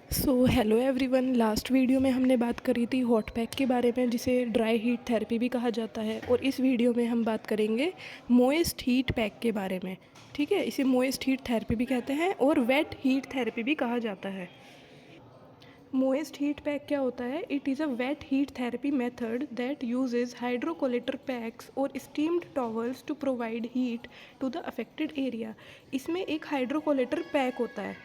So hello everyone. Last video में हमने बात करी थी हॉट पैक के बारे में, जिसे ड्राई हीट थेरेपी भी कहा जाता है। और इस वीडियो में हम बात करेंगे मोइस्ट हीट पैक के बारे में। ठीक है, इसे मोइस्ट हीट थेरेपी भी कहते हैं और वेट हीट थेरेपी भी कहा जाता है। मोइस्ट हीट पैक क्या होता है? It is a wet heat therapy method that uses hydrocollator packs और steamed towels to provide heat to the affected area. इसमें एक हाइड्रोकोलेटर पैक होता है।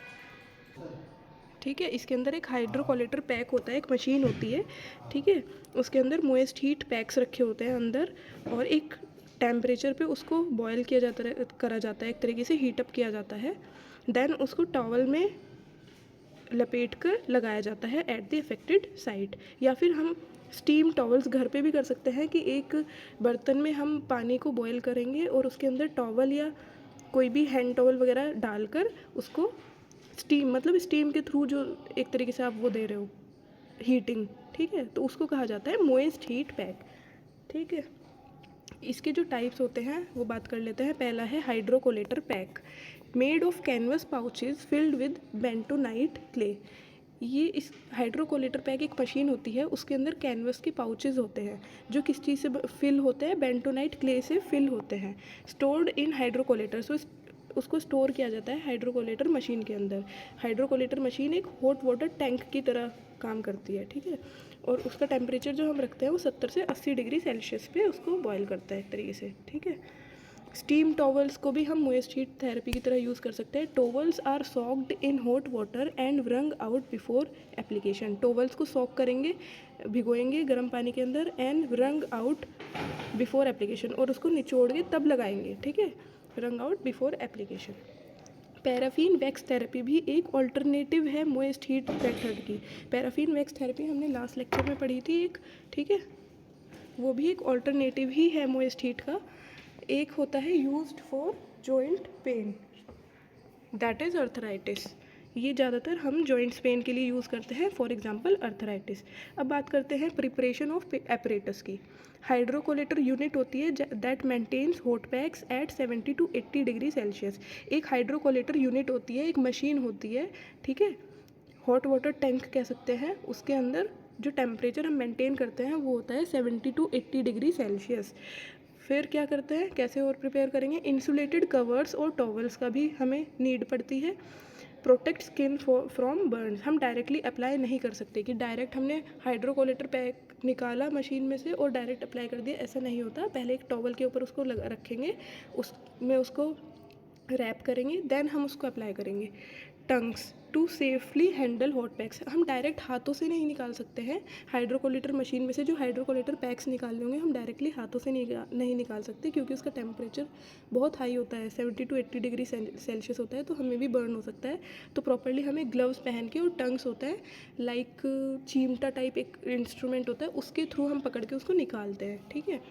ठीक है, इसके अंदर एक हाइड्रोकोलेटर पैक होता है, एक मशीन होती है। ठीक है, उसके अंदर मोइस्ट हीट पैक्स रखे होते हैं अंदर, और एक टेम्परेचर पे उसको बॉयल किया जाता करा जाता है, एक तरीके से हीटअप किया जाता है। देन उसको टॉवल में लपेट कर लगाया जाता है एट द अफेक्टेड साइट। या फिर हम स्टीम टॉवल्स घर पे भी कर सकते हैं कि एक बर्तन में हम पानी को बॉयल करेंगे और उसके अंदर टॉवल या कोई भी हैंड टॉवल वगैरह डालकर उसको स्टीम, मतलब स्टीम के थ्रू जो एक तरीके से आप वो दे रहे हो हीटिंग, ठीक है, तो उसको कहा जाता है मोइस्ट हीट पैक। ठीक है, इसके जो टाइप्स होते हैं वो बात कर लेते हैं। पहला है hydrocollator pack, made of canvas pouches filled with bentonite clay. ये इस हाइड्रोकोलेटर पैक एक मशीन होती है, उसके अंदर कैनवस के पाउचेज होते हैं जो किस चीज़ से फिल होते हैं? बेंटोनाइट क्ले से फिल होते हैं। स्टोर्ड इन हाइड्रोकोलेटर, सो उसको स्टोर किया जाता है हाइड्रोकोलेटर मशीन के अंदर। हाइड्रोकोलेटर मशीन एक हॉट वाटर टैंक की तरह काम करती है। ठीक है, और उसका टेम्परेचर जो हम रखते हैं वो 70 से 80 डिग्री सेल्सियस पे उसको बॉयल करता है एक तरीके से। ठीक है, स्टीम टॉवल्स को भी हम मोइस्ट हीट थेरेपी की तरह यूज़ कर सकते हैं। Towels are soaked in hot water and wrung out before application. Towels को सॉक करेंगे, भिगोएंगे गर्म पानी के अंदर, and wrung out before application, और उसको निचोड़ के तब लगाएंगे। ठीक है, wrung out before application. Paraffin wax therapy भी एक ऑल्टरनेटिव है मोइस्ट हीट मेथड की। पैराफिन वैक्स थेरेपी हमने लास्ट लेक्चर में पढ़ी थी एक। ठीक है, वो भी एक ऑल्टरनेटिव ही है मोइस्ट हीट का। एक होता है used for joint pain, that is arthritis. ये ज़्यादातर हम जॉइंट्स पेन के लिए यूज़ करते हैं, फॉर एग्जांपल अर्थराइटिस। अब बात करते हैं प्रिपरेशन ऑफ एपरेटस की। हाइड्रोकोलेटर यूनिट होती है that maintains hot packs at 70 to 80 degree Celsius. एक हाइड्रोकोलेटर यूनिट होती है, एक मशीन होती है। ठीक है, हॉट वाटर टैंक कह सकते हैं। उसके अंदर जो टेम्परेचर हम मेंटेन करते हैं वो होता है 70 टू 80 डिग्री सेल्सियस। फिर क्या करते हैं, कैसे और प्रिपेयर करेंगे? इंसुलेटेड कवर्स और टॉवल्स का भी हमें नीड पड़ती है। Protect skin from Burns. हम डायरेक्टली अप्लाई नहीं कर सकते कि डायरेक्ट हमने हाइड्रोकोलेटर पैक निकाला मशीन में से और डायरेक्ट अप्लाई कर दिया, ऐसा नहीं होता। पहले एक टॉवल के ऊपर उसको रखेंगे, उसमें उसको रैप करेंगे, देन हम उसको अप्लाई करेंगे। Tongs to safely handle hot packs. हम डायरेक्ट हाथों से नहीं निकाल सकते हैं। हाइड्रोकोलेटर मशीन में से जो हाइड्रोकोलेटर पैक्स निकालने होंगे हम डायरेक्टली हाथों से नहीं निकाल सकते, क्योंकि उसका टेम्परेचर बहुत हाई होता है, 70 टू 80 डिग्री सेल्सियस होता है, तो हमें भी बर्न हो सकता है। तो प्रॉपरली हमें ग्लव्स पहन के, और टंग्स होता है लाइक चिमटा टाइप एक इंस्ट्रूमेंट होता है, उसके थ्रू हम पकड़ के उसको निकालते हैं। ठीक है,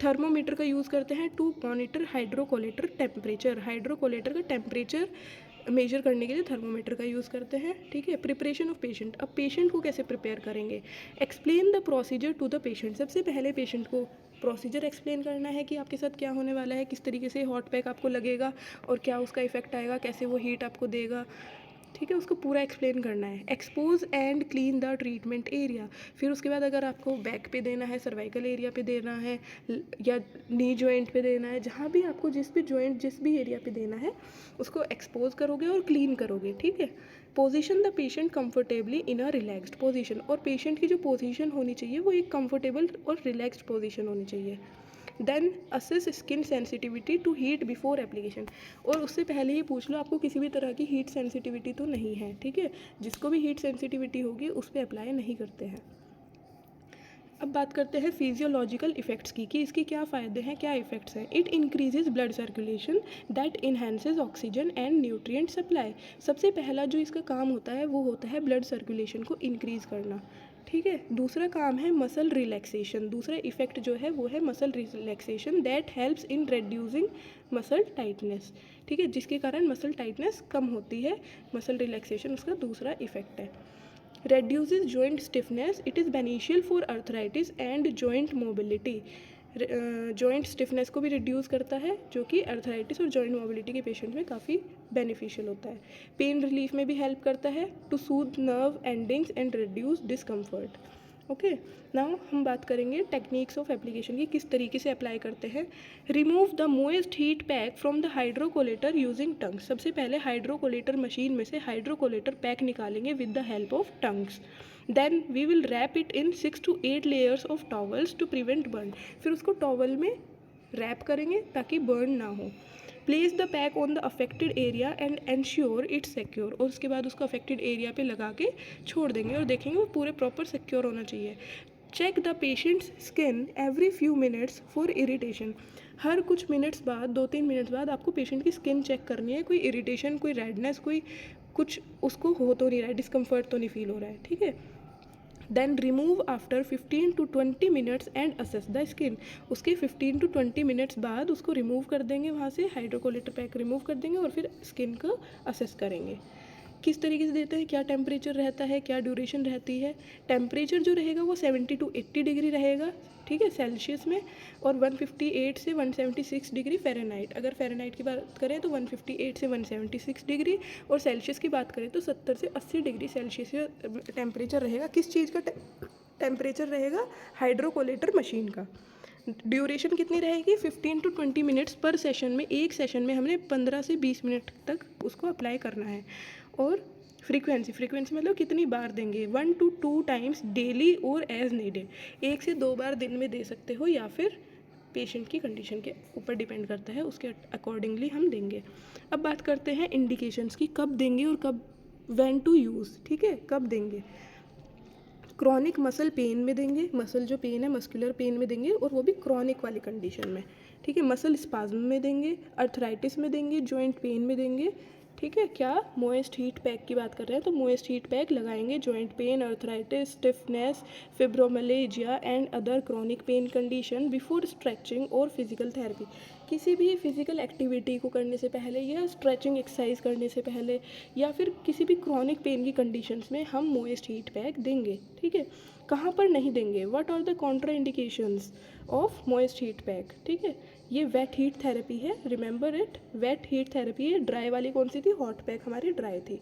थर्मोमीटर का यूज़ करते हैं टू मॉनिटर हाइड्रोकोलेटर टेम्परेचर। हाइड्रोकोलेटर का टेम्परेचर मेजर करने के लिए थर्मोमीटर का यूज़ करते हैं। ठीक है, प्रिपरेशन ऑफ पेशेंट। अब पेशेंट को कैसे प्रिपेयर करेंगे? Explain the procedure to the patient. सबसे पहले पेशेंट को प्रोसीजर एक्सप्लेन करना है कि आपके साथ क्या होने वाला है, किस तरीके से हॉट पैक आपको लगेगा और क्या उसका इफेक्ट आएगा, कैसे वो हीट आपको देगा। ठीक है, उसको पूरा एक्सप्लेन करना है। Expose and clean the treatment area. फिर उसके बाद अगर आपको बैक पे देना है, सर्वाइकल एरिया पे देना है, या नी जॉइंट पे देना है, जहाँ भी आपको जिस भी जॉइंट जिस भी एरिया पे देना है उसको एक्सपोज करोगे और क्लीन करोगे। ठीक है, position the patient comfortably in a relaxed position. और पेशेंट की जो पोजीशन होनी चाहिए वो एक कंफर्टेबल और रिलैक्स्ड पोजीशन होनी चाहिए। Then assess skin sensitivity to heat before application. और उससे पहले ही पूछ लो आपको किसी भी तरह की हीट सेंसिटिविटी तो नहीं है। ठीक है, जिसको भी हीट सेंसिटिविटी होगी उस पर अप्लाई नहीं करते हैं। अब बात करते हैं फिजियोलॉजिकल इफेक्ट्स की, कि इसके क्या फ़ायदे हैं, क्या इफेक्ट्स हैं। It increases blood circulation that enhances oxygen and nutrient supply. सबसे पहला जो इसका काम होता है वो होता है ब्लड सर्कुलेशन को इंक्रीज़ करना। ठीक है, दूसरा काम है मसल रिलैक्सेशन। दूसरा इफेक्ट जो है वो है muscle relaxation that helps in reducing muscle tightness. ठीक है, जिसके कारण मसल टाइटनेस कम होती है। मसल रिलैक्सेशन उसका दूसरा इफेक्ट है। reduces joint stiffness, it is beneficial for arthritis and joint mobility। Joint stiffness को भी रिड्यूस करता है, जो कि अर्थराइटिस और जॉइंट मोबिलिटी के पेशेंट में काफ़ी बेनिफिशियल होता है। पेन रिलीफ में भी हेल्प करता है, to soothe nerve endings and reduce discomfort. Okay, now हम बात करेंगे टेक्निक्स ऑफ एप्लीकेशन की, किस तरीके से अप्लाई करते हैं। Remove the moist heat pack from the hydrocollator using tongs. सबसे पहले हाइड्रोकोलेटर मशीन में से हाइड्रोकोलेटर पैक निकालेंगे with the help of tongs. Then we will wrap it in 6 to 8 layers of towels to prevent burn. फिर उसको towel में rap करेंगे ताकि बर्न ना हो। Place the pack on the affected area and ensure it's secure. और उसके बाद उसको अफेक्टेड एरिया पे लगा के छोड़ देंगे और देखेंगे वो पूरे प्रॉपर सिक्योर होना चाहिए। Check the patient's skin every few minutes for irritation. हर कुछ मिनट्स बाद, 2-3 मिनट्स बाद आपको पेशेंट की स्किन चेक करनी है, कोई इरिटेशन, कोई रेडनेस, कोई कुछ उसको हो तो नहीं रहा है, डिस्कम्फर्ट तो नहीं फील हो रहा है, ठीक है। Then remove after 15 to 20 minutes and assess the skin. उसके 15 to 20 मिनट्स बाद उसको रिमूव कर देंगे, वहाँ से हाइड्रोकोलेटर पैक रिमूव कर देंगे और फिर स्किन को असेस करेंगे। किस तरीके से देते हैं, क्या टेम्परेचर रहता है, क्या ड्यूरेशन रहती है। टेम्परेचर जो रहेगा वो 70 to 80 डिग्री रहेगा, ठीक है, सेल्सियस में, और 158 से 176 डिग्री फ़ारेनहाइट। अगर फ़ारेनहाइट की बात करें तो 158 से 176 डिग्री, और सेल्सियस की बात करें तो 70 से 80 डिग्री सेल्सियस टेम्परेचर रहेगा। किस चीज़ का टेम्परेचर रहेगा, हाइड्रोकोलेटर मशीन का। ड्यूरेशन कितनी रहेगी, 15 to 20 मिनट्स पर सेशन में। एक सेशन में हमने 15 से 20 मिनट तक उसको अप्लाई करना है। और फ्रीक्वेंसी मतलब कितनी बार देंगे, 1 to 2 टाइम्स डेली और एज नीडेड। 1 से 2 बार दिन में दे सकते हो, या फिर पेशेंट की कंडीशन के ऊपर डिपेंड करता है, उसके अकॉर्डिंगली हम देंगे। अब बात करते हैं इंडिकेशंस की, कब देंगे और कब, व्हेन टू यूज़, ठीक है, कब देंगे। क्रॉनिक मसल पेन में देंगे, मसल जो पेन है मस्कुलर पेन में देंगे, और वो भी क्रॉनिक वाली कंडीशन में, ठीक है। मसल स्पाज्म में देंगे, अर्थराइटिस में देंगे, जॉइंट पेन में देंगे, ठीक है। क्या मोएस्ट हीट पैक की बात कर रहे हैं तो मोएस्ट हीट पैक लगाएंगे joint pain, arthritis, stiffness, fibromyalgia and other chronic pain condition before stretching और फिजिकल थेरेपी। किसी भी फिजिकल एक्टिविटी को करने से पहले या स्ट्रेचिंग एक्सरसाइज करने से पहले या फिर किसी भी क्रॉनिक पेन की कंडीशंस में हम मोएस्ट हीट पैक देंगे, ठीक है। कहाँ पर नहीं देंगे, what are the contraindications of moist heat pack, ठीक है। ये वेट हीट थेरेपी है, remember it, wet heat therapy है। ड्राई वाली कौन सी थी, हॉट पैक हमारी ड्राई थी।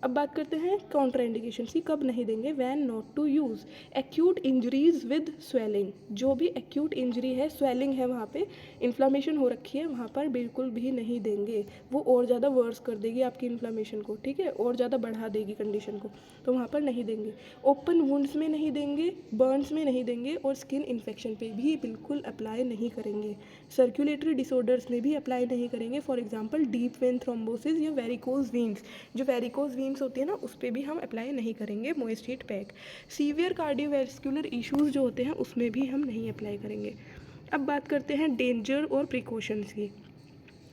अब बात करते हैं कॉन्ट्रा इंडिकेशन की, कब नहीं देंगे, when not to use. Acute injuries with swelling, जो भी एक्यूट इंजरी है, स्वेलिंग है, वहाँ पे इन्फ्लामेशन हो रखी है, वहाँ पर बिल्कुल भी नहीं देंगे। वो और ज़्यादा वर्स कर देगी आपकी इन्फ्लामेशन को, ठीक है, और ज़्यादा बढ़ा देगी कंडीशन को, तो वहाँ पर नहीं देंगे। ओपन वुंड्स में नहीं देंगे, बर्न्स में नहीं देंगे, और स्किन इन्फेक्शन पे भी बिल्कुल अप्लाई नहीं करेंगे। सर्कुलेटरी डिसऑर्डर्स में भी अप्लाई नहीं करेंगे, for example deep vein thrombosis या वेरिकोज वीन्स, जो वेरिकोज वीन्स होती है ना, उस पर भी हम अप्लाई नहीं करेंगे moist heat pack. Severe cardiovascular issues जो होते हैं उसमें भी हम नहीं अप्लाई करेंगे। अब बात करते हैं डेंजर और प्रिकॉशंस की।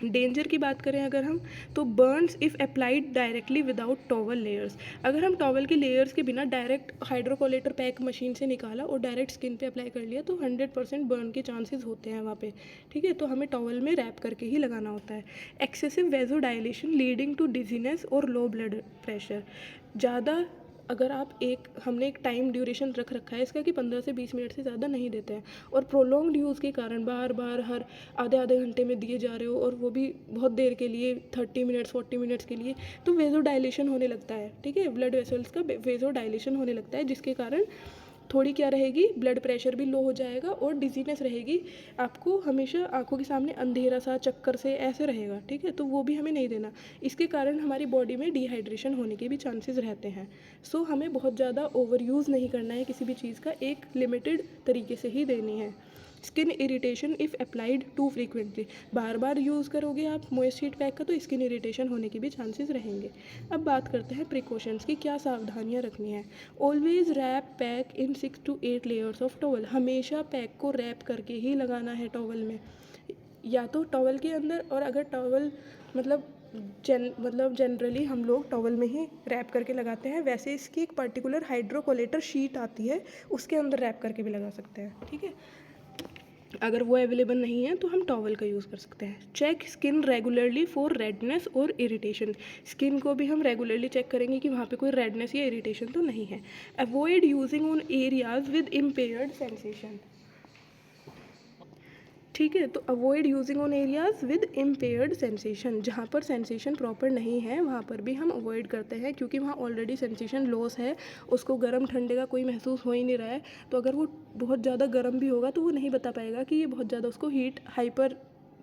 डेंजर की बात करें अगर हम, तो Burns if applied directly without towel layers. अगर हम टॉवल के लेयर्स के बिना डायरेक्ट हाइड्रोकोलेटर पैक मशीन से निकाला और डायरेक्ट स्किन पे अप्लाई कर लिया तो 100% बर्न के चांसेस होते हैं वहाँ पे, ठीक है, तो हमें टॉवल में रैप करके ही लगाना होता है। Excessive vasodilation leading to dizziness और लो ब्लड प्रेशर। ज़्यादा अगर आप हमने एक टाइम ड्यूरेशन रख रखा है इसका कि 15 से 20 मिनट से ज़्यादा नहीं देते हैं, और प्रोलॉन्ग्ड यूज़ के कारण बार बार हर आधे आधे घंटे में दिए जा रहे हो, और वो भी बहुत देर के लिए, 30 मिनट्स 40 मिनट्स के लिए, तो वेजो डायलेशन होने लगता है, ठीक है, ब्लड वेसल्स का वेजो डायलेशन होने लगता है, जिसके कारण थोड़ी क्या रहेगी, ब्लड प्रेशर भी लो हो जाएगा और डिजीनेस रहेगी। आपको हमेशा आंखों के सामने अंधेरा सा, चक्कर से ऐसे रहेगा, ठीक है, तो वो भी हमें नहीं देना। इसके कारण हमारी बॉडी में डिहाइड्रेशन होने के भी चांसेस रहते हैं। सो हमें बहुत ज़्यादा ओवर यूज़ नहीं करना है किसी भी चीज़ का, एक लिमिटेड तरीके से ही देनी है। Skin irritation if applied too frequently, बार बार यूज़ करोगे आप मोइस्ट हीट पैक का तो स्किन इरिटेशन होने के भी चांसेस रहेंगे। अब बात करते हैं प्रिकॉशंस की, क्या सावधानियां रखनी है। Always wrap pack in 6 to 8 layers of towel. हमेशा पैक को रैप करके ही लगाना है टॉवल में, या तो टॉवल के अंदर, और अगर टॉवल मतलब जनरली हम लोग टॉवल में ही रैप करके लगाते हैं, वैसे इसकी एक पर्टिकुलर हाइड्रोकोलेटर शीट आती है, उसके अंदर रैप करके भी लगा सकते हैं, ठीक है। अगर वो अवेलेबल नहीं है तो हम टॉवल का यूज़ कर सकते हैं। Check skin regularly for redness और इरिटेशन। स्किन को भी हम रेगुलरली चेक करेंगे कि वहाँ पे कोई रेडनेस या इरिटेशन तो नहीं है। Avoid using on areas with impaired sensation. ठीक है। तो avoid using on areas with impaired sensation, जहाँ पर सेंसेशन प्रॉपर नहीं है वहाँ पर भी हम अवॉइड करते हैं, क्योंकि वहाँ ऑलरेडी सेंसेशन लॉस है, उसको गर्म ठंडे का कोई महसूस हो ही नहीं रहा है। तो अगर वो बहुत ज़्यादा गर्म भी होगा तो वो नहीं बता पाएगा कि ये बहुत ज़्यादा उसको हीट हाइपर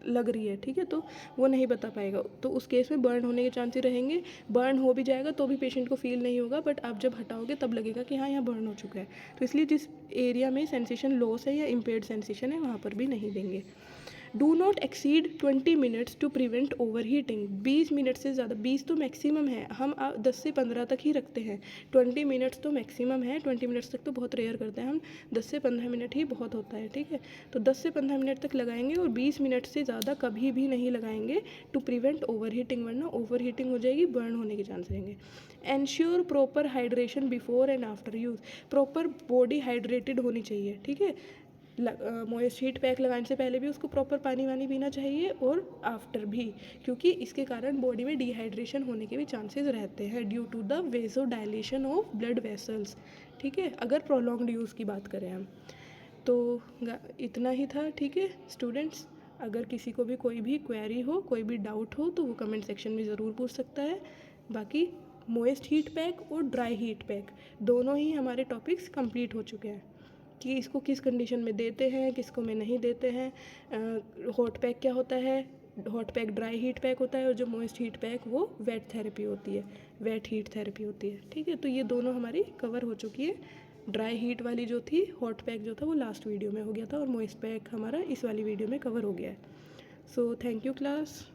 लग रही है, ठीक है, तो वो नहीं बता पाएगा। तो उस केस में बर्न होने के चांसेस रहेंगे। बर्न हो भी जाएगा तो भी पेशेंट को फील नहीं होगा, बट आप जब हटाओगे तब लगेगा कि हाँ यहाँ बर्न हो चुका है। तो इसलिए जिस एरिया में सेंसेशन लॉस है या इम्पेयर्ड सेंसेशन है वहाँ पर भी नहीं देंगे। Do not exceed 20 minutes to prevent overheating, 20 minute से ज़्यादा, 20 तो मैक्सिमम है, हम 10 से 15 तक ही रखते हैं, 20 मिनट्स तो मैक्सिमम है, 20 मिनट्स तक तो बहुत रेयर करते हैं हम, 10 से 15 मिनट ही बहुत होता है, ठीक है। तो 10 से 15 मिनट तक लगाएंगे और 20 मिनट से ज़्यादा कभी भी नहीं लगाएंगे टू प्रिवेंट ओवर हीटिंग, वरना ओवर हीटिंग हो जाएगी, बर्न होने के चांस रहेंगे। Ensure proper hydration before and after use, proper body hydrated होनी चाहिए, ठीक है। मॉइस्ट हीट पैक लगाने से पहले भी उसको प्रॉपर पानी वानी पीना चाहिए और आफ्टर भी, क्योंकि इसके कारण बॉडी में डिहाइड्रेशन होने के भी चांसेस रहते हैं due to the vasodilation of blood vessels, ठीक है, अगर प्रोलॉन्ग्ड यूज़ की बात करें हम तो। इतना ही था, ठीक है स्टूडेंट्स। अगर किसी को भी कोई भी क्वेरी हो, कोई भी डाउट हो तो वो कमेंट सेक्शन में ज़रूर पूछ सकता है। बाकी मॉइस्ट हीट पैक और ड्राई हीट पैक दोनों ही हमारे टॉपिक्स कंप्लीट हो चुके हैं कि इसको किस कंडीशन में देते हैं, किसको में नहीं देते हैं। हॉट पैक क्या होता है, hot pack dry heat pack होता है, और जो मॉइस्ट हीट पैक वो वेट थेरेपी होती है, वेट हीट थेरेपी होती है, ठीक है। तो ये दोनों हमारी कवर हो चुकी है। ड्राई हीट वाली जो थी, हॉट पैक जो था वो लास्ट वीडियो में हो गया था, और मॉइस्ट पैक हमारा इस वाली वीडियो में कवर हो गया है। So thank you class.